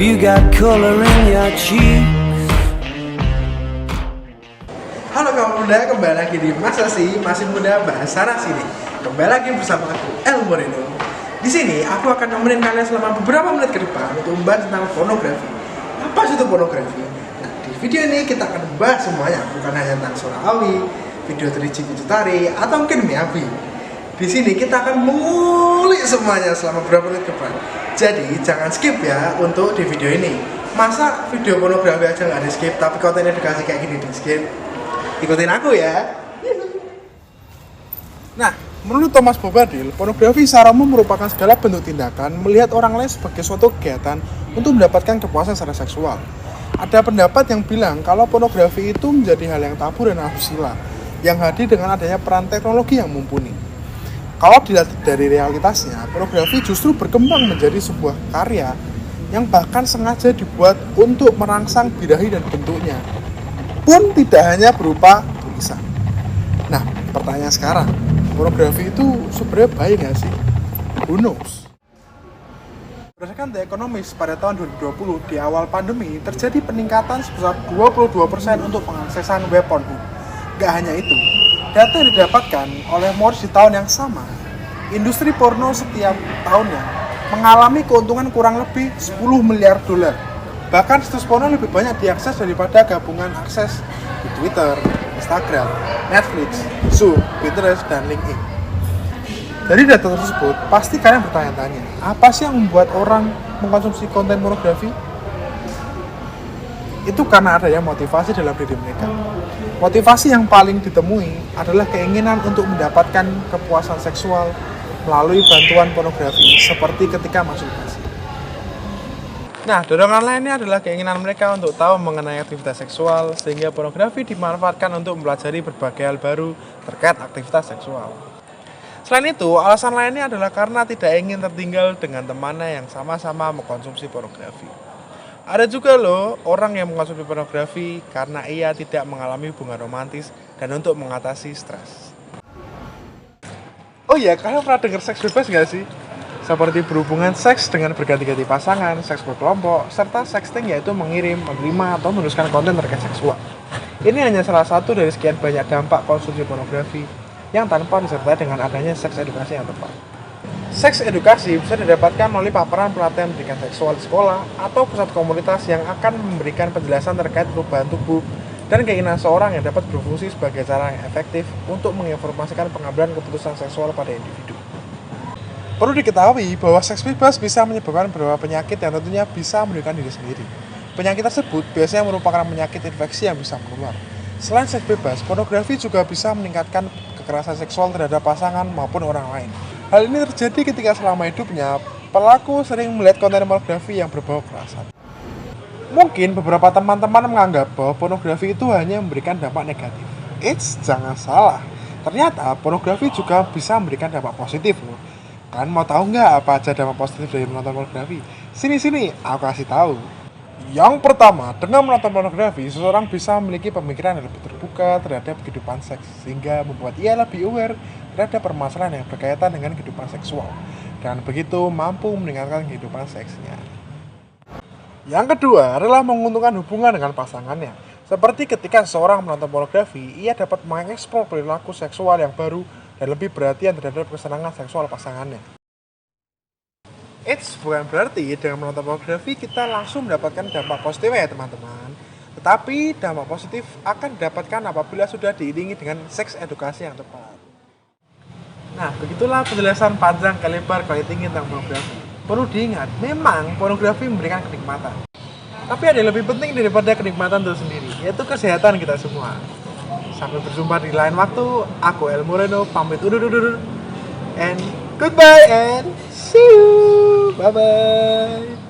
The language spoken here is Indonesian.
you got color in your cheeks? Halo kaum muda, kembali lagi di Masa Sih Masih Muda Bahas Sana Sini. Kembali lagi bersama aku El Moreno. Di sini aku akan nemenin kalian selama beberapa menit ke depan untuk membahas tentang pornografi. Apa sih itu pornografi? Nah, di video ini kita akan membahas semuanya, bukan hanya tentang Sora Awi, video 3GP Jutari, atau mungkin Miyabi. Di sini kita akan mengulik semuanya selama beberapa menit ke depan. Jadi jangan skip ya untuk di video ini. Masa video pornografi aja nggak di skip, tapi konten edukasi kayak gini di skip? Ikutin aku ya. Nah, menurut Thomas Bobadil, pornografi secara umum merupakan segala bentuk tindakan melihat orang lain sebagai suatu kegiatan untuk mendapatkan kepuasan secara seksual. Ada pendapat yang bilang kalau pornografi itu menjadi hal yang tabu dan asusila yang hadir dengan adanya peran teknologi yang mumpuni. Kalau dilihat dari realitasnya, pornografi justru berkembang menjadi sebuah karya yang bahkan sengaja dibuat untuk merangsang birahi dan bentuknya pun tidak hanya berupa tulisan. Nah, pertanyaan sekarang, pornografi itu sebenarnya baik nggak sih? Who knows? Berdasarkan The Economist pada tahun 2020, di awal pandemi, terjadi peningkatan sebesar 22% untuk pengaksesan web Pornhub. Gak hanya itu, data yang didapatkan oleh Moores di tahun yang sama, industri porno setiap tahunnya mengalami keuntungan kurang lebih 10 miliar dolar. Bahkan situs porno lebih banyak diakses daripada gabungan akses di Twitter, Instagram, Netflix, Zoom, Pinterest, dan LinkedIn. Dari data tersebut, pasti kalian bertanya-tanya, apa sih yang membuat orang mengkonsumsi konten pornografi? Itu karena adanya motivasi dalam diri mereka. Motivasi yang paling ditemui adalah keinginan untuk mendapatkan kepuasan seksual melalui bantuan pornografi, seperti ketika masturbasi. Nah, dorongan lainnya adalah keinginan mereka untuk tahu mengenai aktivitas seksual, sehingga pornografi dimanfaatkan untuk mempelajari berbagai hal baru terkait aktivitas seksual. Selain itu, alasan lainnya adalah karena tidak ingin tertinggal dengan temannya yang sama-sama mengkonsumsi pornografi. Ada juga loh orang yang mengkonsumsi pornografi karena ia tidak mengalami hubungan romantis dan untuk mengatasi stres. Oh iya, kalian pernah dengar seks bebas nggak sih? Seperti berhubungan seks dengan berganti-ganti pasangan, seks berkelompok, serta sexting yaitu mengirim, menerima, atau menuliskan konten terkait seksual. Ini hanya salah satu dari sekian banyak dampak konsumsi pornografi yang tanpa disertai dengan adanya seks edukasi yang tepat. Seks edukasi bisa didapatkan melalui paparan pelatihan pendidikan seksual di sekolah atau pusat komunitas yang akan memberikan penjelasan terkait perubahan tubuh dan keinginan seorang yang dapat berfungsi sebagai cara yang efektif untuk menginformasikan pengambilan keputusan seksual pada individu. Perlu diketahui bahwa seks bebas bisa menyebabkan beberapa penyakit yang tentunya bisa merugikan diri sendiri. Penyakit tersebut biasanya merupakan penyakit infeksi yang bisa menular. Selain seks bebas, pornografi juga bisa meningkatkan kekerasan seksual terhadap pasangan maupun orang lain. Hal ini terjadi ketika selama hidupnya, pelaku sering melihat konten pornografi yang berbau kekerasan. Mungkin beberapa teman-teman menganggap bahwa pornografi itu hanya memberikan dampak negatif. Eits, jangan salah. Ternyata pornografi juga bisa memberikan dampak positif loh. Kan mau tahu nggak apa aja dampak positif dari menonton pornografi? Sini, aku kasih tahu. Yang pertama, dengan menonton pornografi, seseorang bisa memiliki pemikiran yang lebih terbuka terhadap kehidupan seks, sehingga membuat ia lebih aware terhadap permasalahan yang berkaitan dengan kehidupan seksual, dan begitu mampu meningkatkan kehidupan seksnya. Yang kedua adalah menguntungkan hubungan dengan pasangannya. Seperti ketika seseorang menonton pornografi, ia dapat mengeksplor perilaku seksual yang baru dan lebih perhatian terhadap kesenangan seksual pasangannya. Eits, bukan berarti dengan menonton pornografi kita langsung mendapatkan dampak positif ya teman-teman. Tetapi dampak positif akan didapatkan apabila sudah diiringi dengan seks edukasi yang tepat. Nah, begitulah penjelasan panjang kali lebar kali tinggi tentang pornografi. Perlu diingat, memang pornografi memberikan kenikmatan. Tapi ada yang lebih penting daripada kenikmatan itu sendiri, yaitu kesehatan kita semua. Sampai berjumpa di lain waktu, aku El Moreno pamit undur and goodbye and see you, bye bye.